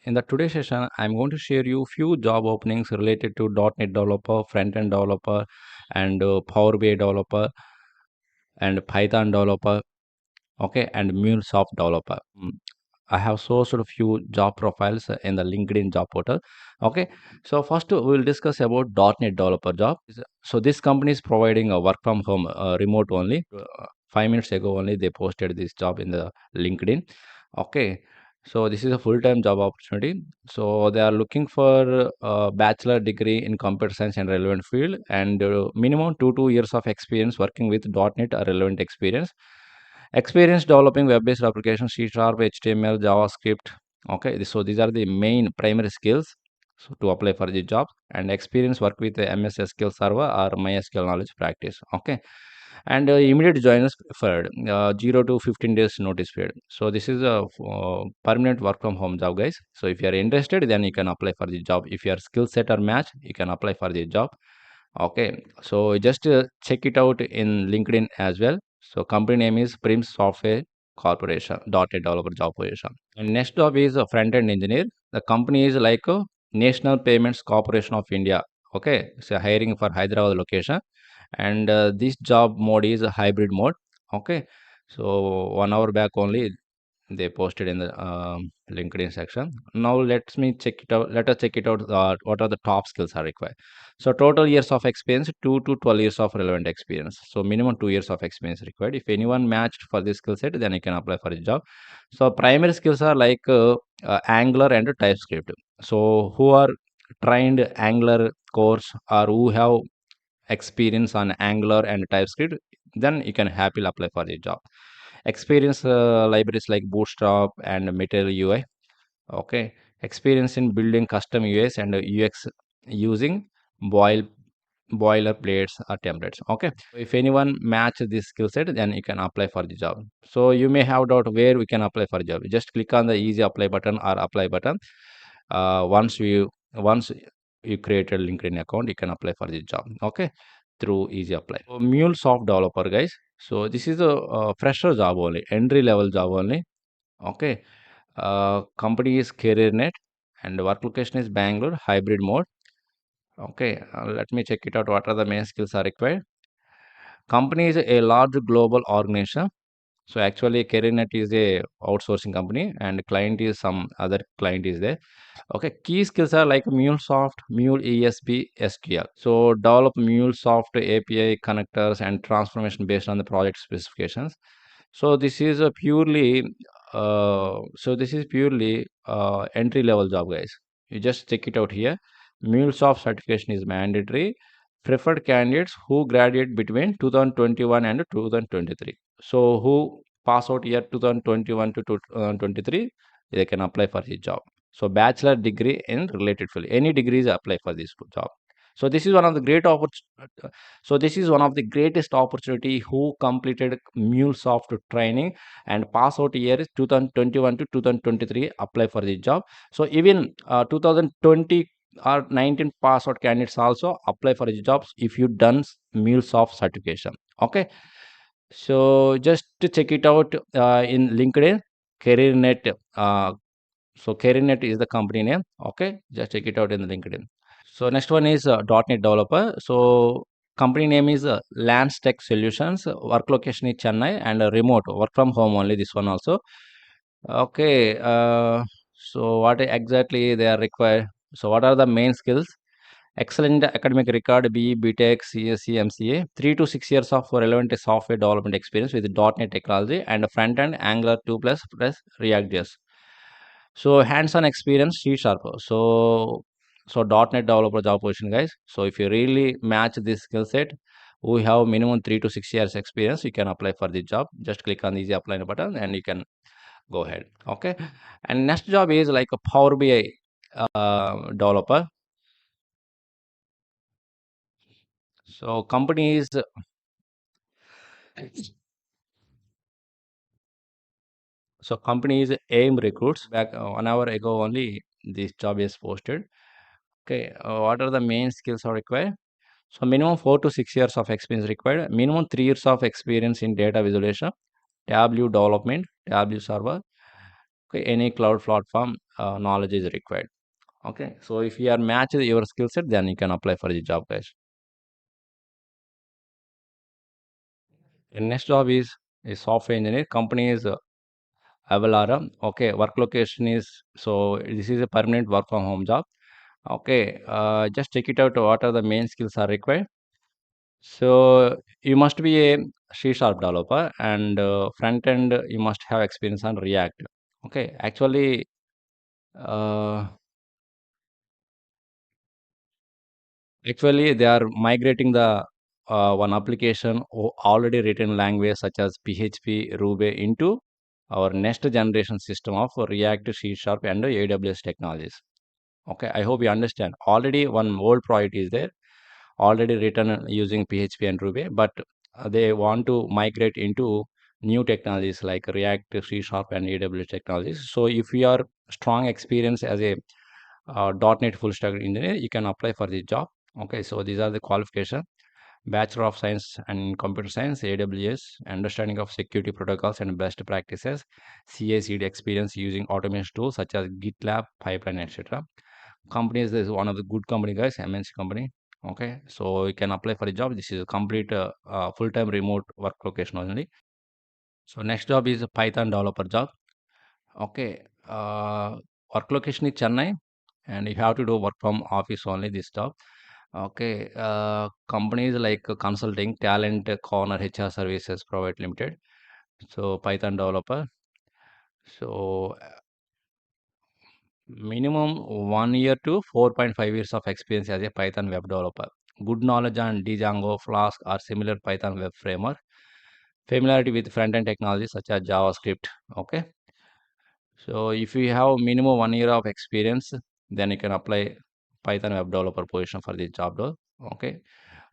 In the today session, I'm going to share you few job openings related to .NET developer, front-end developer, and Power BI developer, and Python developer, okay, and MuleSoft developer. I have sourced a few job profiles in the LinkedIn job portal. Okay, so first we will discuss about .NET developer job. So this company is providing a work from home, remote only. 5 minutes ago only they posted this job in the LinkedIn. Okay, so this is a full-time job opportunity. So they are looking for a bachelor degree in computer science and relevant field, and minimum 2 years of experience working with .NET or relevant experience. Experience developing web-based applications, C Sharp, HTML, JavaScript. Okay, so these are the main primary skills so to apply for the job. And experience work with the MS SQL Server or MySQL knowledge practice. Okay, and immediate joiners preferred. 0 to 15 days notice period. So this is a permanent work from home job, guys. So if you are interested, then you can apply for the job. If your skill set are match, you can apply for the job. Okay, so just check it out in LinkedIn as well. So company name is Prim Software Corporation, .NET developer job position. And next job is a front-end engineer. The company is like a National Payments Corporation of India. Okay, so hiring for Hyderabad location, and this job mode is a hybrid mode. Okay, so 1 hour back only they posted in the LinkedIn section. Now let us check it out, what are the top skills are required. So total years of experience, 2 to 12 years of relevant experience. So minimum 2 years of experience required. If anyone matched for this skill set, then you can apply for the job. So primary skills are like Angular and TypeScript. So who are trained Angular course or who have experience on Angular and TypeScript, then you can happily apply for the job. Experience libraries like Bootstrap and Material UI. Okay, experience in building custom UIs and UX using boil boilerplates or templates. Okay, if anyone match this skill set, then you can apply for the job. So you may have doubt where we can apply for the job. Just click on the easy apply button or apply button. Once you create a LinkedIn account, you can apply for the job. Okay, through easy apply. So MuleSoft developer, guys. So this is a fresher job only, entry level job only. Okay, company is CareerNet and work location is Bangalore, hybrid mode. Okay, let me check it out. What are the main skills are required? Company is a large global organization. So actually, CareerNet is a outsourcing company, and client is some other client is there. Okay, key skills are like MuleSoft, Mule ESP, SQL. So develop MuleSoft API connectors and transformation based on the project specifications. So this is a purely entry level job, guys. You just check it out here. MuleSoft certification is mandatory. Preferred candidates who graduate between 2021 and 2023. So who pass out year 2021 to 2023, they can apply for this job. So bachelor degree in related field, any degrees apply for this job. So this is one of the greatest opportunity who completed MuleSoft training and pass out year is 2021 to 2023 apply for the job. So even 2020 or 19 pass out candidates also apply for the jobs if you done MuleSoft certification. Okay, so just to check it out in LinkedIn, CareerNet. So CareerNet is the company name. Okay, just check it out in the LinkedIn. So next one is .NET developer. So company name is Lance Tech Solutions. Work location is Chennai and remote work from home only. This one also. Okay. So what exactly they are required? So what are the main skills? Excellent academic record, BE, BTech, CSC, MCA, 3 to 6 years of relevant software development experience with .NET technology and front end Angular 2 plus React.js. So hands-on experience, C Sharp. So .NET developer job position, guys. So if you really match this skill set, we have minimum 3 to 6 years experience. You can apply for the job. Just click on the easy apply button and you can go ahead. Okay. And next job is like a Power BI developer. So company is AIM Recruits. Back 1 hour ago only this job is posted. Okay. What are the main skills are required? So minimum 4 to 6 years of experience required. Minimum 3 years of experience in data visualization, Tableau development, Tableau server, Okay, any cloud platform knowledge is required. Okay, so if you are matched your skill set, then you can apply for the job, guys. The next job is a software engineer. Company is Avalara. Okay, work location is, so this is a permanent work from home job. Okay, just check it out. What are the main skills are required? So you must be a C sharp developer, and front end you must have experience on React. Okay, uh, actually they are migrating the one application already written language such as PHP, Ruby into our next generation system of React, C sharp, and AWS technologies. Okay, I hope you understand. Already one old project is there, already written using PHP and Ruby, but they want to migrate into new technologies like React, C Sharp, and AWS technologies. So if you are strong experience as a .NET full stack engineer, you can apply for this job. Okay, so these are the qualification. Bachelor of Science and Computer Science, AWS, understanding of security protocols and best practices, CI/CD experience using automation tools such as GitLab, Pipeline, etc. Companies, this is one of the good company, guys, MNC company. Okay, so you can apply for a job. This is a complete full-time remote work location only. So next job is a Python developer job. Okay, work location is Chennai, and you have to do work from office only this job. Okay, companies like consulting, Talent Corner, HR Services Private Limited. So Python developer. So minimum 1 year to 4.5 years of experience as a Python web developer. Good knowledge on Django, Flask, or similar Python web framework. Familiarity with front-end technologies such as JavaScript. Okay. So if you have minimum 1 year of experience, then you can apply Python web developer position for this job role. Okay.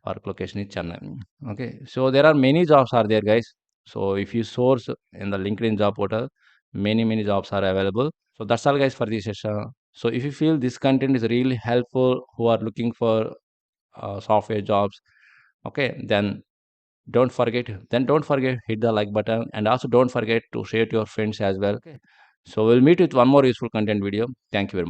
Work location is Chennai. Okay. So there are many jobs are there, guys. So if you source in the LinkedIn job portal, many jobs are available. So that's all, guys, for this session. So if you feel this content is really helpful, who are looking for software jobs, okay, then don't forget hit the like button, and also don't forget to share to your friends as well. Okay. So we'll meet with one more useful content video. Thank you very much.